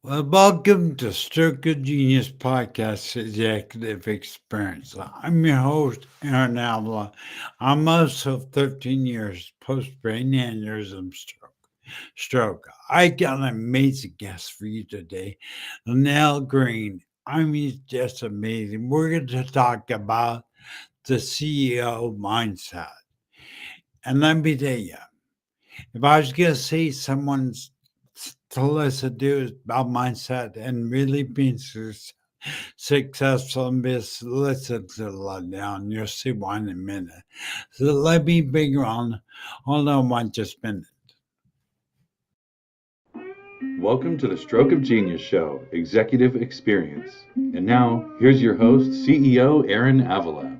Well, welcome to Stroke of Genius Podcast Executive Experience. I'm your host, Aaron Avila. I'm also 13 years post-brain aneurysm stroke. I got an amazing guest for you today, Lynell Green. I mean, just amazing. We're going to talk about the CEO mindset. And let me tell you, if I was going to say someone's to listen to is about mindset and really being successful in business, listen to Lynell. You'll see why in a minute. So let me bring you on. Hold on one just minute. Welcome to the Stroke of Genius Show, Executive Experience. And now, here's your host, CEO Aaron Avila.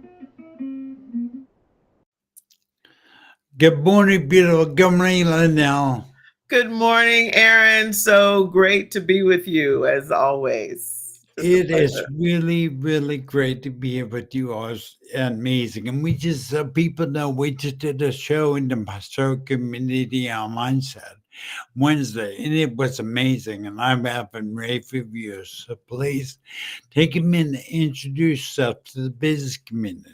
Good morning, beautiful. Good morning, Lynell. Good morning, Aaron. So great to be with you as always. Just a It is pleasure. really, really great to be here with you all. It's amazing. And we just, so people know, we just did a show in the Pastoral Community on Mindset Wednesday, and it was amazing. And I'm having rave reviews. So please take a minute to introduce yourself to the business community.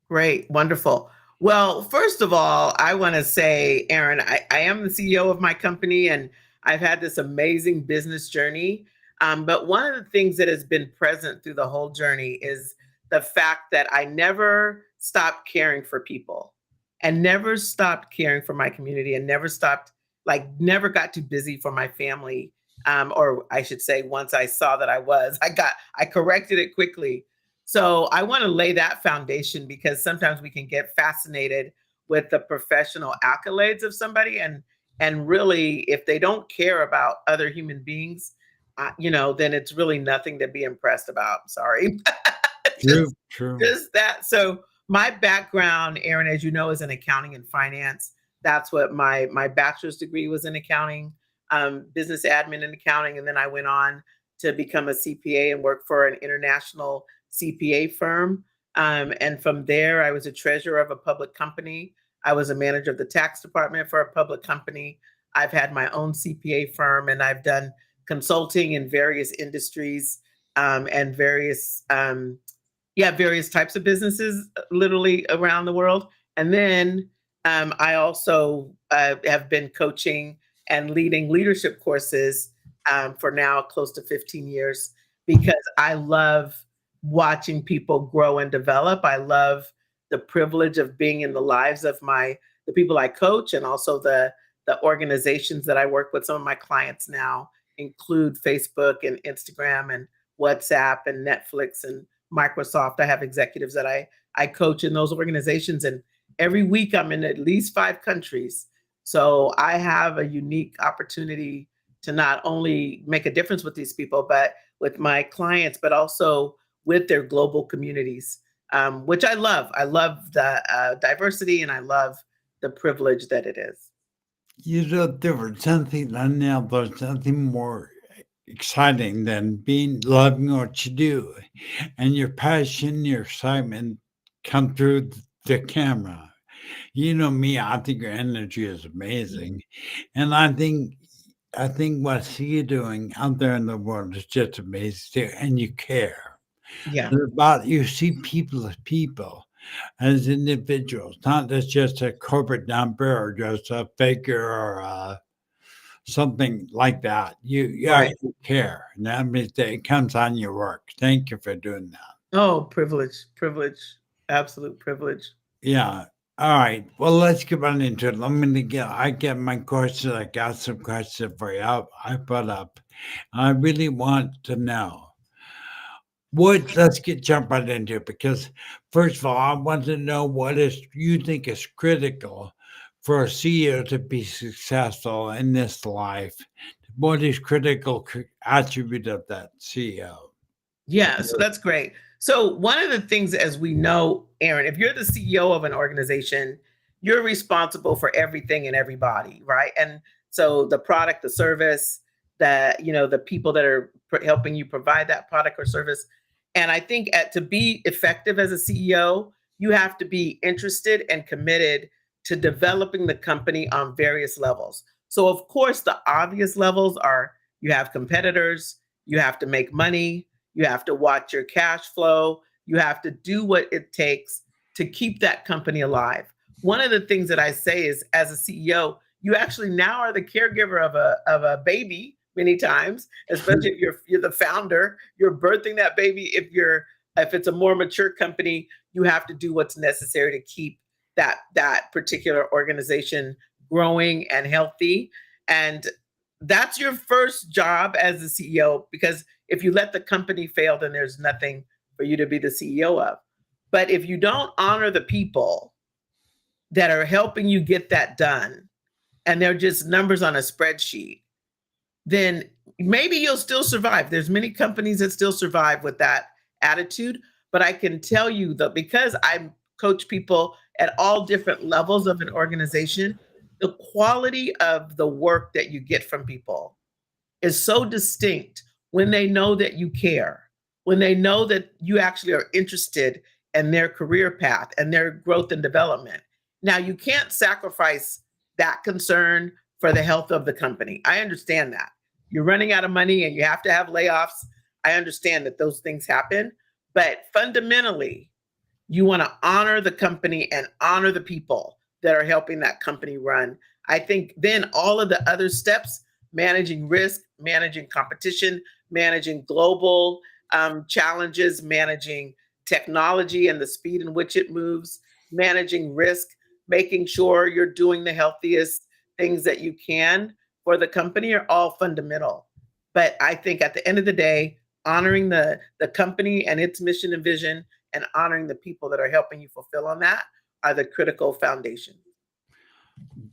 Great. Wonderful. Well, first of all, I want to say, Aaron, I am the CEO of my company and I've had this amazing business journey. But one of the things that has been present through the whole journey is the fact that I never stopped caring for people and never stopped caring for my community and never stopped, like, never got too busy for my family. Or I should say, once I saw that I corrected it quickly. So I want to lay that foundation because sometimes we can get fascinated with the professional accolades of somebody, and really, if they don't care about other human beings, then it's really nothing to be impressed about. Sorry. True, just true. just that. So my background, Aaron, as you know, is in accounting and finance. That's what my bachelor's degree was, in accounting, business admin and accounting, and then I went on to become a CPA and work for an international CPA firm. And from there, I was a treasurer of a public company. I was a manager of the tax department for a public company. I've had my own CPA firm, and I've done consulting in various industries, and various types of businesses, literally around the world. And then I also have been coaching and leading leadership courses for now close to 15 years because I love watching people grow and develop. I love the privilege of being in the lives of the people I coach, and also the organizations that I work with. Some of my clients now include Facebook and Instagram and WhatsApp and Netflix and Microsoft. I have executives that I coach in those organizations, and every week I'm in at least 5 countries. So I have a unique opportunity to not only make a difference with these people, but with my clients, but also with their global communities, which I love. I love the diversity, and I love the privilege that it is. You know, there was something, Lynell, there's nothing more exciting than being loving what you do, and your passion, your excitement come through the camera. You know me, I think your energy is Mhm. amazing, and I think what I see you doing out there in the world is just amazing, too, and you care. Yeah. It's about you see people as people, as individuals, not as just a corporate number or just a figure or something like that. You Right. actually care, and that means that it comes on your work. Thank you for doing that. Oh, privilege, privilege, absolute privilege. Yeah. All right. Well, let's get right into it. I get my questions. I got some questions for you. I put up. I really want to know let's jump right into it because first of all, I want to know what is you think is critical for a CEO to be successful in this life. What is critical attribute of that CEO? Yeah, so that's great. So one of the things, as we know, Aaron, if you're the CEO of an organization, you're responsible for everything and everybody, right? And so the product, the service, the people that are helping you provide that product or service. And I think to be effective as a CEO, you have to be interested and committed to developing the company on various levels. So of course, the obvious levels are you have competitors, you have to make money, you have to watch your cash flow, you have to do what it takes to keep that company alive. One of the things that I say is, as a CEO, you actually now are the caregiver of a baby many times, especially if you're the founder, you're birthing that baby. If it's a more mature company, you have to do what's necessary to keep that particular organization growing and healthy. And that's your first job as the CEO, because if you let the company fail, then there's nothing for you to be the CEO of. But if you don't honor the people that are helping you get that done, and they're just numbers on a spreadsheet, then maybe you'll still survive. There's many companies that still survive with that attitude. But I can tell you that because I coach people at all different levels of an organization, the quality of the work that you get from people is so distinct when they know that you care, when they know that you actually are interested in their career path and their growth and development. Now, you can't sacrifice that concern for the health of the company. I understand that. You're running out of money and you have to have layoffs. I understand that those things happen. But fundamentally, you want to honor the company and honor the people that are helping that company run. I think then all of the other steps, managing risk, managing competition, managing global challenges, managing technology and the speed in which it moves, managing risk, making sure you're doing the healthiest things that you can for the company are all fundamental. But I think at the end of the day, honoring the company and its mission and vision and honoring the people that are helping you fulfill on that are the critical foundation.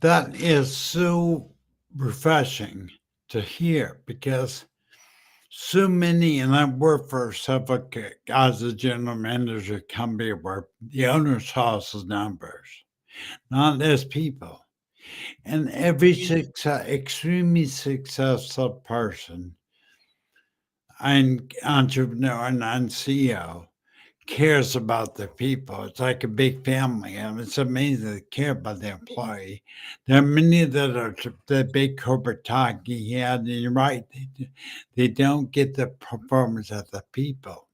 That is so refreshing to hear because so many, and I work for several as a general manager company where the owner's house is numbers, not as people. And every extremely successful person and entrepreneur and CEO cares about their people. It's like a big family, and it's amazing they care about the employee. There are many that are the big corporate talk he had, and you're right, they don't get the performance of the people.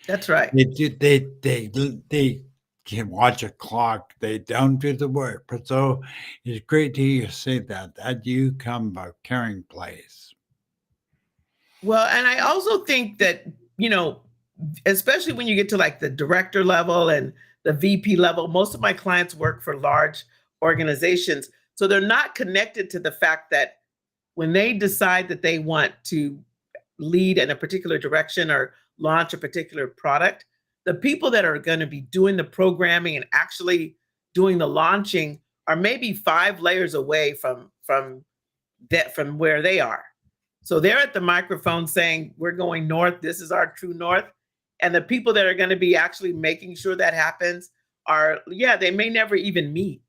That's right. They can watch a clock. They don't do the work. But so it's great to hear you say that you come about caring place. Well, and I also think that, especially when you get to like the director level and the VP level, most of my clients work for large organizations. So they're not connected to the fact that when they decide that they want to lead in a particular direction or launch a particular product, the people that are going to be doing the programming and actually doing the launching are maybe 5 layers away from where they are. So they're at the microphone saying, we're going north. This is our true north. And the people that are going to be actually making sure that happens they may never even meet.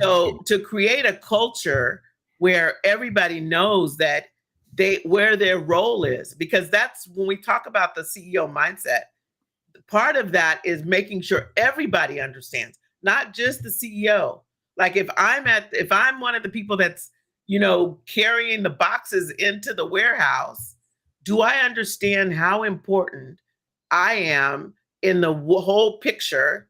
So to create a culture where everybody knows that where their role is, because that's when we talk about the CEO mindset, part of that is making sure everybody understands, not just the CEO. Like if I'm one of the people that's, carrying the boxes into the warehouse, do I understand how important I am in the whole picture?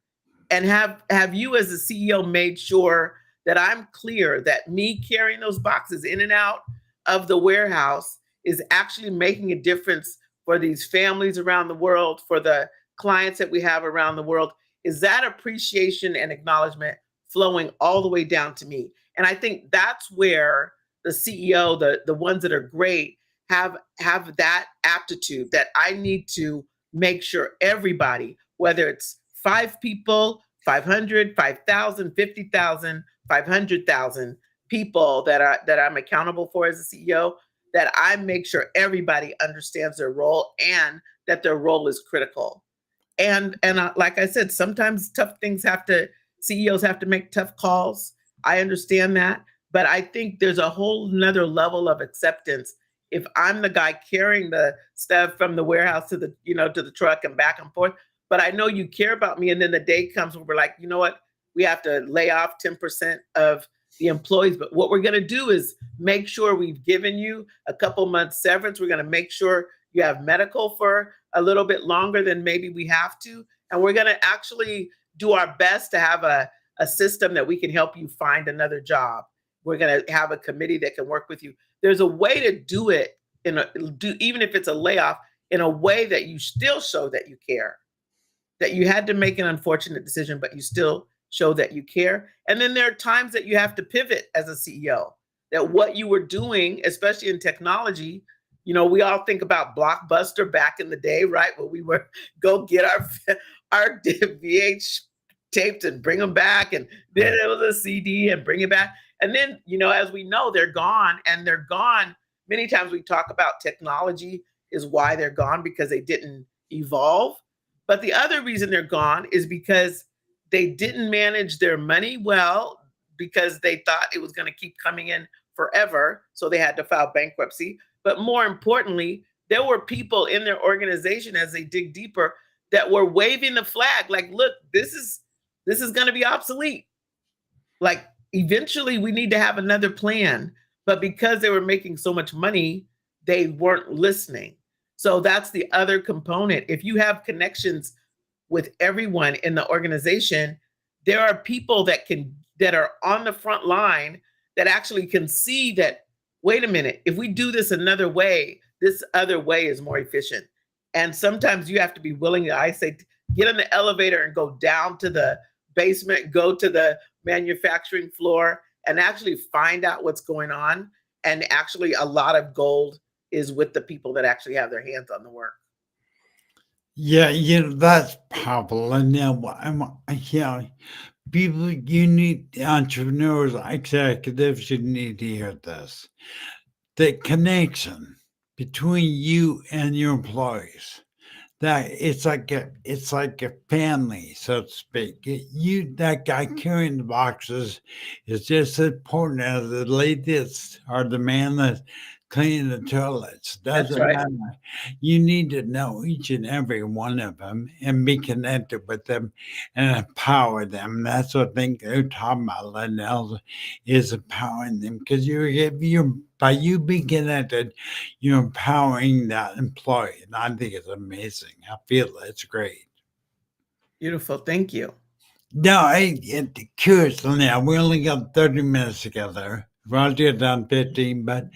And have you as a CEO made sure that I'm clear that me carrying those boxes in and out of the warehouse is actually making a difference for these families around the world, for the clients that we have around the world? Is that appreciation and acknowledgement flowing all the way down to me? And I think that's where the CEO, the ones that are great, have that aptitude that I need to make sure everybody, whether it's 5 people, 500, 5,000, 50,000, 500,000 people that I'm accountable for as a CEO, that I make sure everybody understands their role and that their role is critical. And like I said, sometimes CEOs have to make tough calls. I understand that, but I think there's a whole nother level of acceptance. If I'm the guy carrying the stuff from the warehouse to the truck and back and forth, but I know you care about me. And then the day comes when we're like, you know what? We have to lay off 10% of the employees. But what we're going to do is make sure we've given you a couple months severance. We're going to make sure you have medical for a little bit longer than maybe we have to. And we're going to actually do our best to have a system that we can help you find another job. We're going to have a committee that can work with you. There's a way to do it even if it's a layoff, in a way that you still show that you care, that you had to make an unfortunate decision, but you still show that you care. And then there are times that you have to pivot as a CEO, that what you were doing, especially in technology, we all think about Blockbuster back in the day, right? Where we were go get our VH tapes and bring them back, and then it was a CD and bring it back. And then, as we know, they're gone, and they're gone. Many times we talk about technology is why they're gone, because they didn't evolve. But the other reason they're gone is because they didn't manage their money well, because they thought it was going to keep coming in forever. So they had to file bankruptcy. But more importantly, there were people in their organization, as they dig deeper, that were waving the flag like, look, this is going to be obsolete. Like, eventually we need to have another plan. But because they were making so much money, they weren't listening. So that's the other component. If you have connections with everyone in the organization, there are people that are on the front line that actually can see that, wait a minute, if we do this another way, this other way is more efficient. And sometimes you have to be willing to, I say, get in the elevator and go down to the basement, go to the manufacturing floor, and actually find out what's going on. And actually, a lot of gold is with the people that actually have their hands on the work. Yeah, that's powerful. And now, people, you need entrepreneurs, executives, you need to hear this. The connection between you and your employees. That it's like a family, so to speak. That guy carrying the boxes is just as important as the ladies or the man that's cleaning the toilets. That's Doesn't right. matter. You need to know each and every one of them and be connected with them and empower them. That's what I think they're talking about, Lynell, is empowering them, because by you being connected, you're empowering that employee. And I think it's amazing. I feel it's great. Beautiful. Thank you. Now, curious now, we only got 30 minutes together. Roger done 15, but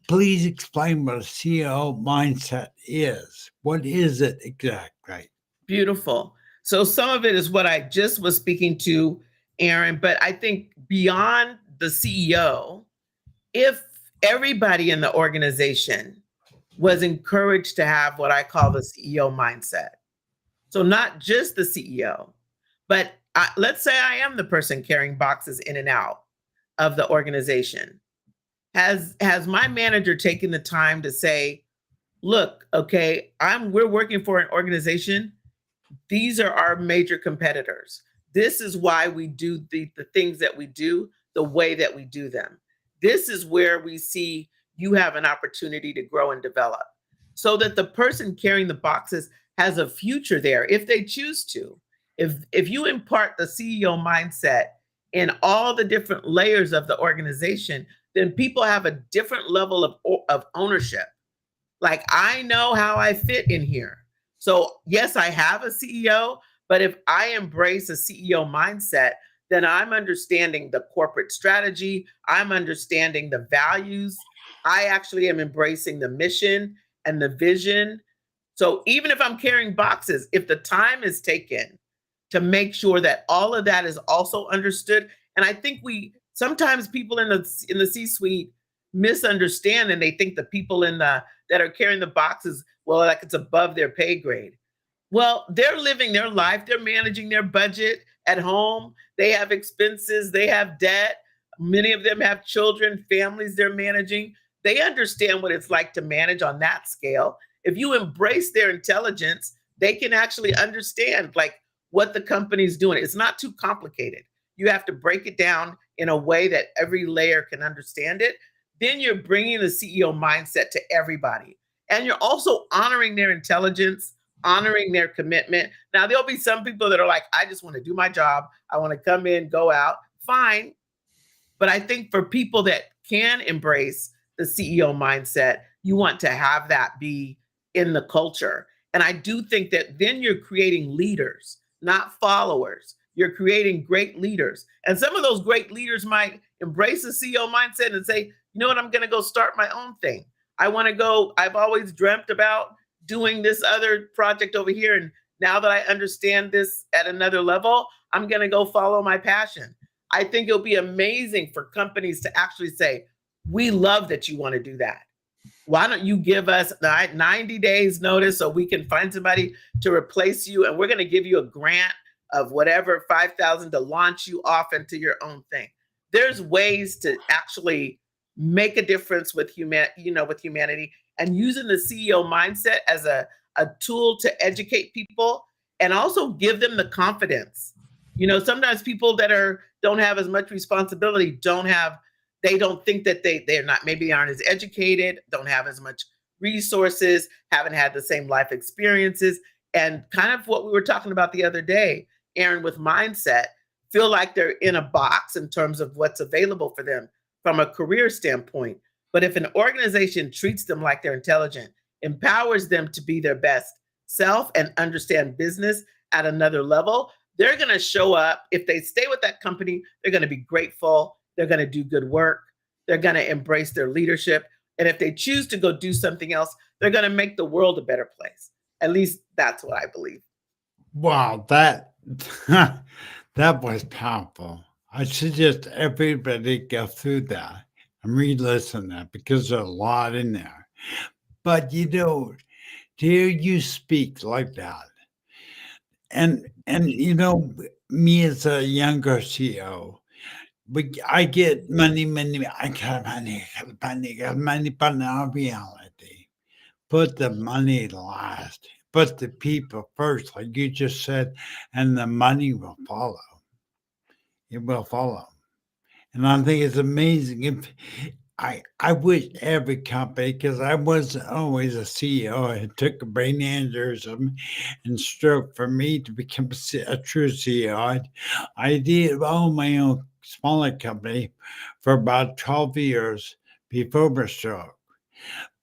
please explain what a CEO mindset is. What is it exactly? Beautiful. So some of it is what I just was speaking to, Aaron, but I think beyond the CEO, if everybody in the organization was encouraged to have what I call the CEO mindset. So not just the CEO, but let's say I am the person carrying boxes in and out of the organization. Has my manager taken the time to say, look, okay, we're working for an organization. These are our major competitors. This is why we do the things that we do the way that we do them. This is where we see you have an opportunity to grow and develop, so that the person carrying the boxes has a future there if they choose to. If you impart the CEO mindset in all the different layers of the organization, then people have a different level of ownership. Like, I know how I fit in here. So yes, I have a CEO, but if I embrace a CEO mindset, then I'm understanding the corporate strategy. I'm understanding the values. I actually am embracing the mission and the vision. So even if I'm carrying boxes, if the time is taken to make sure that all of that is also understood, and I think sometimes people in the C-suite misunderstand, and they think the people that are carrying the boxes, well, like it's above their pay grade. Well, they're living their life. They're managing their budget at home. They have expenses. They have debt. Many of them have children, families they're managing. They understand what it's like to manage on that scale. If you embrace their intelligence, they can actually understand like what the company's doing. It's not too complicated. You have to break it down in a way that every layer can understand it. Then you're bringing the CEO mindset to everybody. And you're also honoring their intelligence, honoring their commitment. Now, there'll be some people that are like, I just want to do my job. I want to come in, go out. Fine. But I think for people that can embrace the CEO mindset, you want to have that be in the culture. And I do think that then you're creating leaders, not followers. You're creating great leaders. And some of those great leaders might embrace the CEO mindset and say, you know what, I'm going to go start my own thing. I want to go, I've always dreamt about doing this other project over here. And now that I understand this at another level, I'm going to go follow my passion. I think it'll be amazing for companies to actually say, we love that you want to do that. Why don't you give us 90 days notice so we can find somebody to replace you, and we're going to give you a grant of whatever, 5,000 to launch you off into your own thing. There's ways to actually make a difference with humanity, and using the CEO mindset as a tool to educate people and also give them the confidence. Sometimes people that don't have as much responsibility they don't think that they're not, maybe aren't as educated, don't have as much resources, haven't had the same life experiences, and kind of what we were talking about the other day, Aaron, with mindset, feel like they're in a box in terms of what's available for them from a career standpoint. But if an organization treats them like they're intelligent, empowers them to be their best self and understand business at another level, they're going to show up. If they stay with that company, they're going to be grateful. They're going to do good work. They're going to embrace their leadership. And if they choose to go do something else, they're going to make the world a better place. At least that's what I believe. Wow, that that was powerful. I suggest everybody go through that and re-listen to that because there's a lot in there. But to hear you speak like that, and me as a younger CEO, but I get money, money, I got money, but now reality. Put the money last. Put the people first, like you just said, and the money will follow. It will follow. And I think it's amazing. If I wish every company, because I wasn't always a CEO, it took a brain aneurysm and stroke for me to become a true CEO. I did own my own smaller company for about 12 years before my stroke.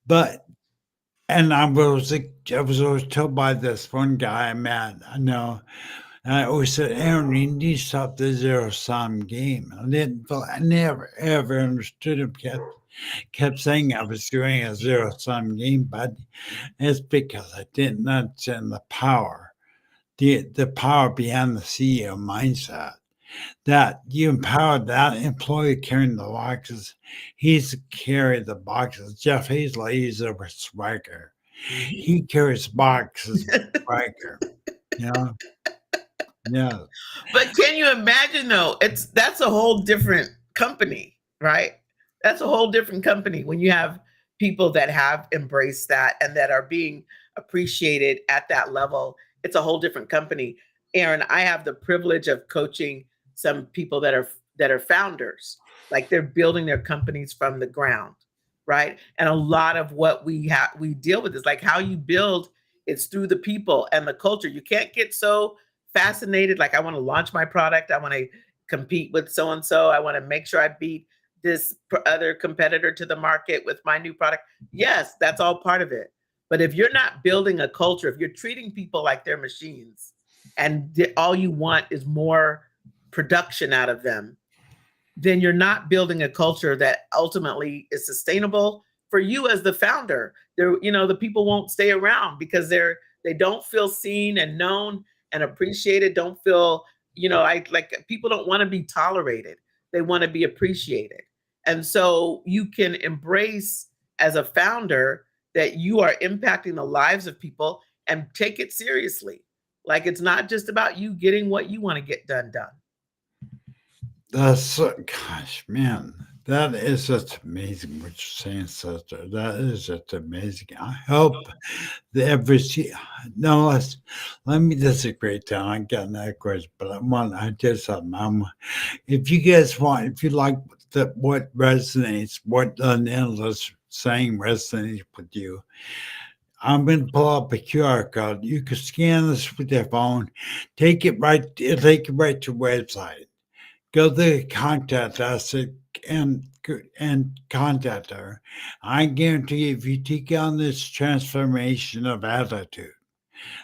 But and I was always told by this one guy I met, I know, and I always said, Aaron, you need to stop the zero sum game. I never ever understood him. Kept saying I was doing a zero sum game, but it's because I didn't understand the power, the power behind the CEO mindset. That you empower that employee carrying the boxes. He's carry the boxes. Jeff Hazley, he's a swagger. He carries boxes with swagger. You know? Yeah. But can you imagine though? That's a whole different company, right? That's a whole different company when you have people that have embraced that and that are being appreciated at that level. It's a whole different company. Aaron, I have the privilege of coaching some people that are founders, like they're building their companies from the ground, right? And a lot of what we deal with is like how you build. It's through the people and the culture. You can't get so fascinated. Like, I want to launch my product. I want to compete with so and so. I want to make sure I beat this other competitor to the market with my new product. Yes, that's all part of it. But if you're not building a culture, if you're treating people like they're machines and all you want is more production out of them, then you're not building a culture that ultimately is sustainable for you as the founder. The people won't stay around because they don't feel seen and known and appreciated. Don't feel, I like people don't want to be tolerated. They want to be appreciated. And so you can embrace as a founder that you are impacting the lives of people and take it seriously. Like, it's not just about you getting what you want to get done. Gosh, man, that is just amazing what you're saying, sister. That is just amazing. I hope that no, let me disagree, Tom. I got another question, but I did something. If you guys if you like what resonates, what Lynell is saying resonates with you, I'm going to pull up a QR code. You can scan this with your phone, it'll take you right to the website. Go to contact us at and contact her. I guarantee if you take on this transformation of attitude,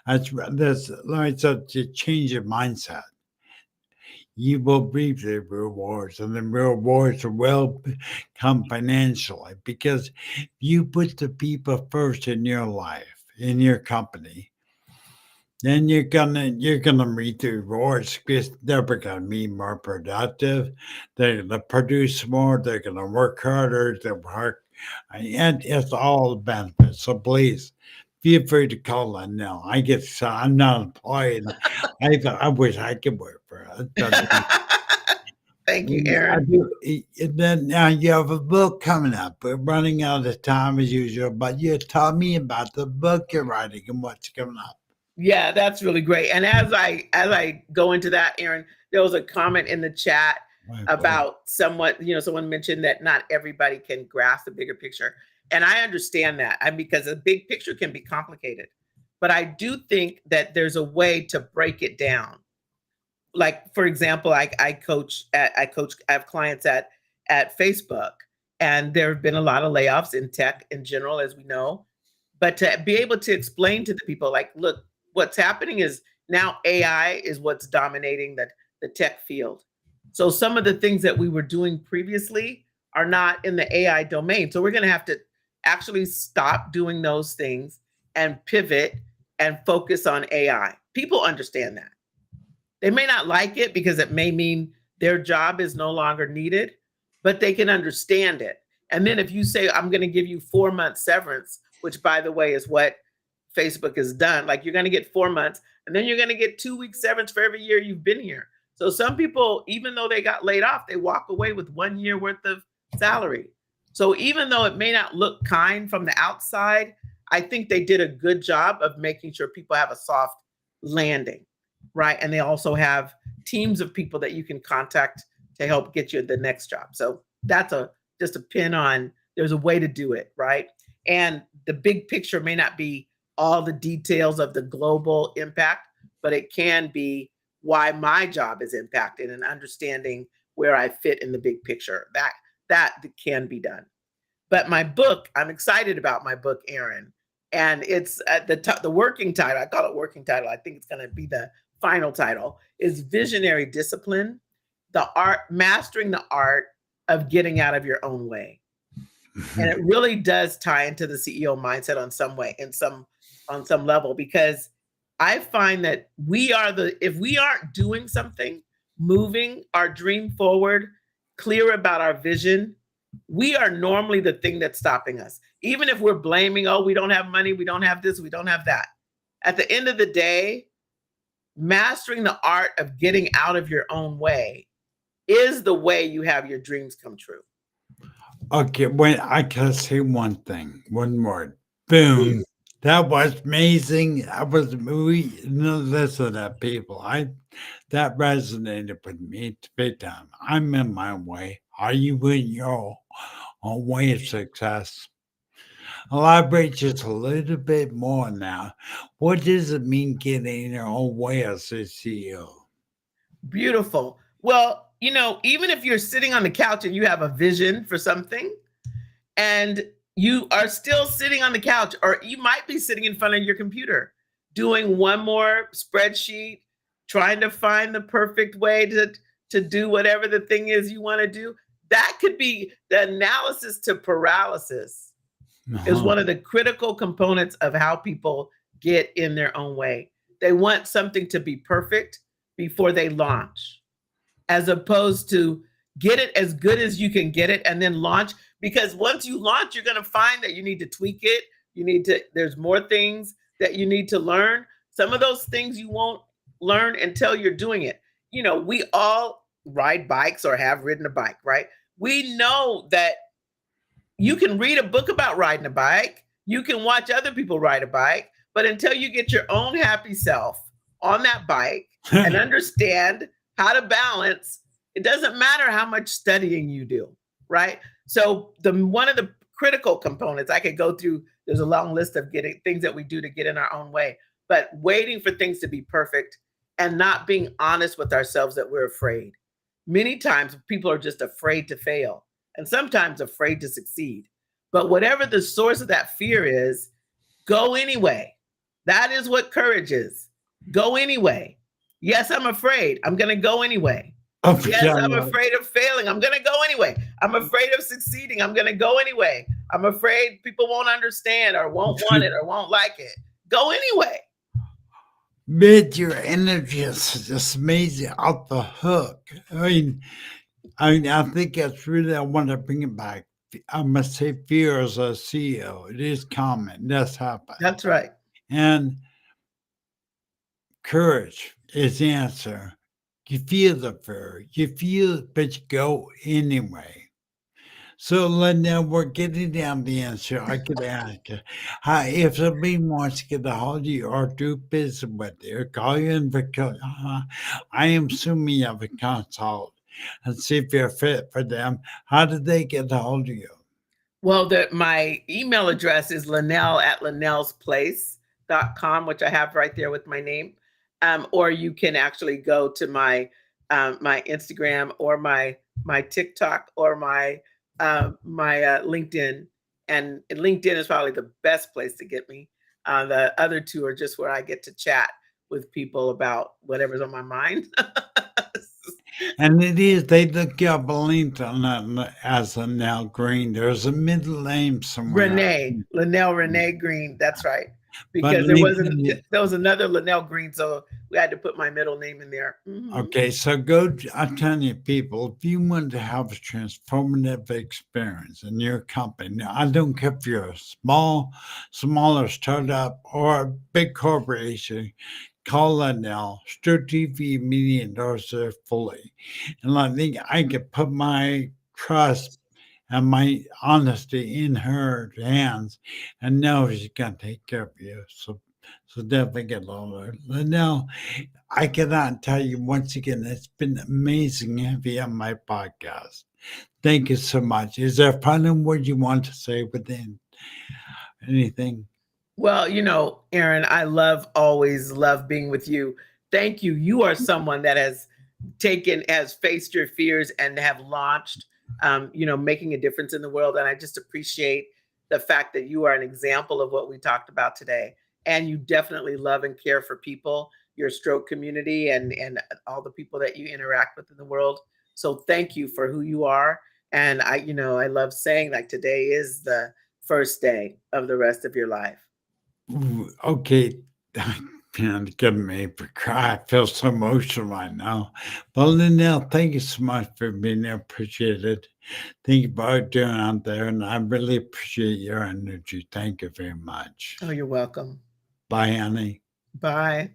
that's like to change your mindset. You will reap the rewards, and the rewards will come financially because you put the people first in your life, in your company. Then you're gonna reap the rewards because they're gonna be more productive. They're gonna produce more. They're gonna work harder. They work, and it's all benefits. So please, feel free to call Lynell. I'm not employed. I wish I could work for her. Thank you, I Aaron. do. And then now you have a book coming up. We're running out of time as usual, but you tell me about the book you're writing and what's coming up. Yeah, that's really great. And as I go into that, Aaron, there was a comment in the chat Right, boy. about someone mentioned that not everybody can grasp the bigger picture. And I understand that. Because a big picture can be complicated. But I do think that there's a way to break it down. Like, for example, I have clients at Facebook, and there have been a lot of layoffs in tech in general, as we know. But to be able to explain to the people, like, look, what's happening is now AI is what's dominating the tech field. So some of the things that we were doing previously are not in the AI domain. So we're going to have to actually stop doing those things and pivot and focus on AI. People understand that. They may not like it because it may mean their job is no longer needed, but they can understand it. And then if you say, I'm going to give you 4 months severance, which by the way is what Facebook has done, like you're going to get 4 months and then you're going to get 2 weeks severance for every year you've been here. So some people, even though they got laid off, they walk away with 1 year worth of salary. So even though it may not look kind from the outside, I think they did a good job of making sure people have a soft landing, right? And they also have teams of people that you can contact to help get you the next job. So that's just a pin on, there's a way to do it, right? And the big picture may not be all the details of the global impact, but it can be why my job is impacted and understanding where I fit in the big picture. That can be done. But my book, I'm excited about my book, Aaron. And it's the working title. I call it working title. I think it's going to be the final title, is Visionary Discipline: Mastering the Art of Getting Out of Your Own Way. And it really does tie into the CEO mindset on some level, because I find that if we aren't doing something, moving our dream forward, clear about our vision, we are normally the thing that's stopping us. Even if we're blaming, oh, we don't have money, we don't have this, we don't have that. At the end of the day, mastering the art of getting out of your own way is the way you have your dreams come true. Okay, wait, I can say one thing, one word. Boom. Please. That was amazing. Listen to people. That resonated with me big time. I'm in my way. Are you in your own way of success? Elaborate just a little bit more now. What does it mean getting in your own way as a CEO? Beautiful. Well, even if you're sitting on the couch and you have a vision for something, and you are still sitting on the couch, or you might be sitting in front of your computer doing one more spreadsheet, trying to find the perfect way to do whatever the thing is you want to do. That could be the analysis to paralysis. Is one of the critical components of how people get in their own way. They want something to be perfect before they launch, as opposed to get it as good as you can get it and then launch. Because once you launch, you're going to find that you need to tweak it. There's more things that you need to learn. Some of those things you won't learn until you're doing it. We all ride bikes or have ridden a bike, right? We know that you can read a book about riding a bike. You can watch other people ride a bike, but until you get your own happy self on that bike and understand how to balance, it doesn't matter how much studying you do, right? So one of the critical components I could go through, there's a long list of things that we do to get in our own way, but waiting for things to be perfect and not being honest with ourselves that we're afraid. Many times people are just afraid to fail and sometimes afraid to succeed. But whatever the source of that fear is, go anyway. That is what courage is. Go anyway. Yes, I'm afraid. I'm going to go anyway. Oh, Yes, yeah, I'm afraid of failing. I'm going to go anyway. I'm afraid of succeeding. I'm going to go anyway. I'm afraid people won't understand or won't want it or won't like it. Go anyway. But your energy is just amazing off the hook. I think that's really, I want to bring it back. I must say, fear as a CEO, it is common. That's happened. That's right. And courage is the answer. You feel the fear, you feel it, but you go anyway. So, Lynell, we're getting down the answer. I could ask you, hi, if somebody wants to get a hold of you or do business with you, or call you in because I am assuming you have a consult and see if you're fit for them. How did they get a hold of you? Well, my email address is Lynell at lynellsplace.com, which I have right there with my name. Or you can actually go to my Instagram or my TikTok or my LinkedIn. And LinkedIn is probably the best place to get me. The other two are just where I get to chat with people about whatever's on my mind. And it is, they look you up a link on that as a Nell Green. There's a middle name somewhere. Renee, Lynell Renee Green. That's right. But Because there was another Lynell Green, so we had to put my middle name in there. Mhm. Okay, so I'm telling you, people, if you want to have a transformative experience in your company, now, I don't care if you're a smaller startup or a big corporation, call Lynell, Stro TV Media endorser fully. And I think I could put my trust and my honesty in her hands and know she's going to take care of you. So definitely get over. Lynell, I cannot tell you once again, it's been amazing having you on my podcast. Thank you so much. Is there a final word you want to say within anything? Well, Aaron, I always love being with you. Thank you. You are someone that has faced your fears and have launched, making a difference in the world. And I just appreciate the fact that you are an example of what we talked about today. And you definitely love and care for people, your stroke community, and all the people that you interact with in the world. So thank you for who you are. And I love saying like today is the first day of the rest of your life. Ooh, okay. Man, give me a cry. I feel so emotional right now. Well, Lynell, thank you so much for being there. Appreciate it. Thank you for what you're doing out there. And I really appreciate your energy. Thank you very much. Oh, you're welcome. Bye, honey. Bye.